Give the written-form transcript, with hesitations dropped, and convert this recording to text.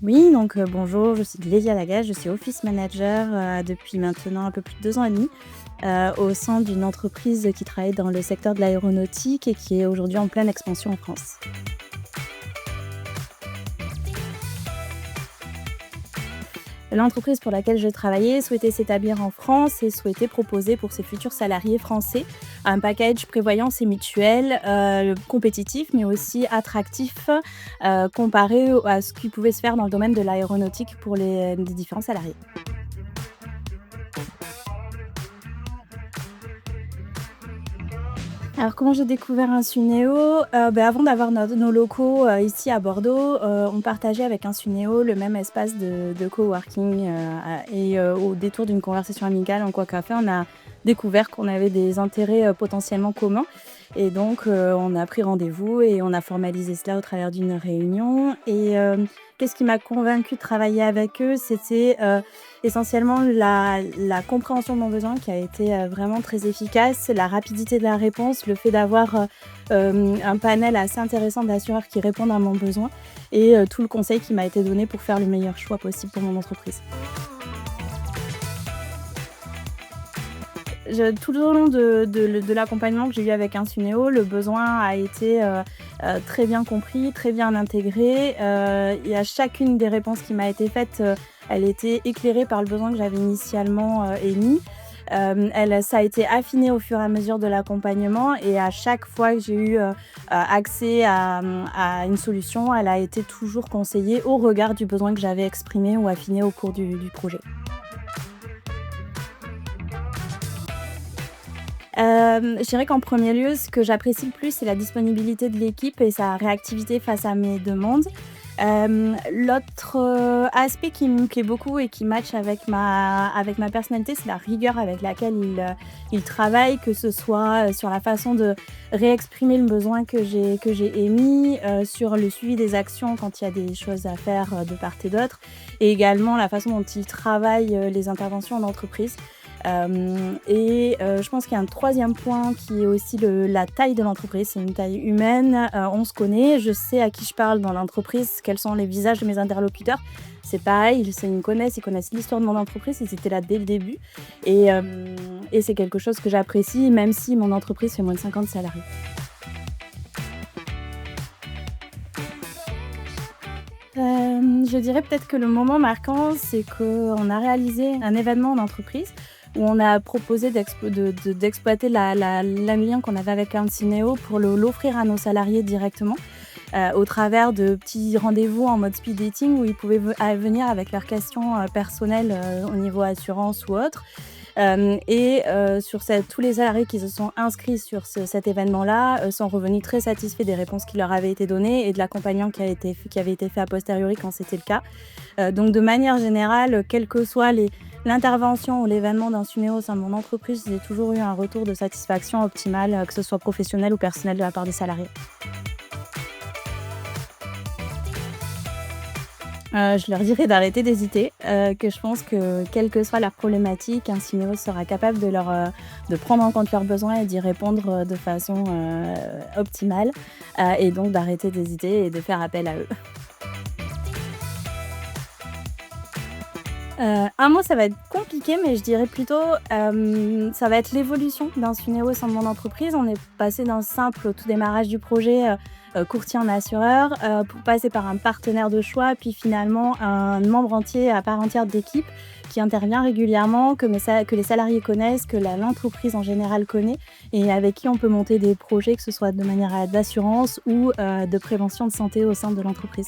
Oui, donc bonjour, je suis Lélia Lagache, je suis office manager, depuis maintenant un peu plus de 2 ans et demi, au sein d'une entreprise qui travaille dans le secteur de l'aéronautique et qui est aujourd'hui en pleine expansion en France. L'entreprise pour laquelle je travaillais souhaitait s'établir en France et souhaitait proposer pour ses futurs salariés français un package prévoyance et mutuelle, compétitif mais aussi attractif, comparé à ce qui pouvait se faire dans le domaine de l'aéronautique pour les différents salariés. Alors comment j'ai découvert Insunéo? Avant d'avoir nos locaux, ici à Bordeaux, on partageait avec Insunéo le même espace de coworking, au détour d'une conversation amicale en quoi café, on a découvert qu'on avait des intérêts, potentiellement communs et donc on a pris rendez-vous et on a formalisé cela au travers d'une réunion qu'est-ce qui m'a convaincue de travailler avec eux? C'était, essentiellement la compréhension de mon besoin qui a été, vraiment très efficace, la rapidité de la réponse, le fait d'avoir, un panel assez intéressant d'assureurs qui répondent à mon besoin et tout le conseil qui m'a été donné pour faire le meilleur choix possible pour mon entreprise. Tout au long de l'accompagnement que j'ai eu avec Insunéo, le besoin a été, très bien compris, très bien intégré, et à chacune des réponses qui m'a été faite, elle était éclairée par le besoin que j'avais initialement, émis. Ça a été affiné au fur et à mesure de l'accompagnement et à chaque fois que j'ai eu, accès à une solution, elle a été toujours conseillée au regard du besoin que j'avais exprimé ou affiné au cours du projet. Je dirais qu'en premier lieu, ce que j'apprécie le plus, c'est la disponibilité de l'équipe et sa réactivité face à mes demandes. L'autre, aspect qui me plaît beaucoup et qui match avec ma personnalité, c'est la rigueur avec laquelle ils travaillent, que ce soit, sur la façon de réexprimer le besoin que j'ai émis, sur le suivi des actions quand il y a des choses à faire, de part et d'autre et également la façon dont ils travaillent, les interventions en entreprise. Je pense qu'il y a un troisième point qui est aussi la taille de l'entreprise. C'est une taille humaine, on se connaît, je sais à qui je parle dans l'entreprise, quels sont les visages de mes interlocuteurs. C'est pareil, ils connaissent l'histoire de mon entreprise, ils étaient là dès le début et c'est quelque chose que j'apprécie même si mon entreprise fait moins de 50 salariés. Je dirais peut-être que le moment marquant, c'est qu'on a réalisé un événement en entreprise où on a proposé d'exploiter l'amélien qu'on avait avec Insineo pour l'offrir à nos salariés directement, au travers de petits rendez-vous en mode speed dating où ils pouvaient venir avec leurs questions, personnelles, au niveau assurance ou autre. Tous les salariés qui se sont inscrits sur cet événement-là, sont revenus très satisfaits des réponses qui leur avaient été données et de l'accompagnement qui avait été fait a posteriori quand c'était le cas. Donc de manière générale, quelle que soit l'intervention ou l'événement d'un Sunéo au sein de mon entreprise, j'ai toujours eu un retour de satisfaction optimal, que ce soit professionnel ou personnel de la part des salariés. Je leur dirais d'arrêter d'hésiter, que je pense que quelle que soit leur problématique, un Synéos sera capable de prendre en compte leurs besoins et d'y répondre, de façon, optimale, et donc d'arrêter d'hésiter et de faire appel à eux. Un mot, ça va être compliqué, mais je dirais plutôt, ça va être l'évolution d'un Sunéo au sein de mon entreprise. On est passé d'un simple, au tout démarrage du projet, courtier en assureur, pour passer par un partenaire de choix, puis finalement un membre entier à part entière de l'équipe qui intervient régulièrement, que les salariés connaissent, que l'entreprise en général connaît et avec qui on peut monter des projets, que ce soit de manière d'assurance ou de prévention de santé au sein de l'entreprise.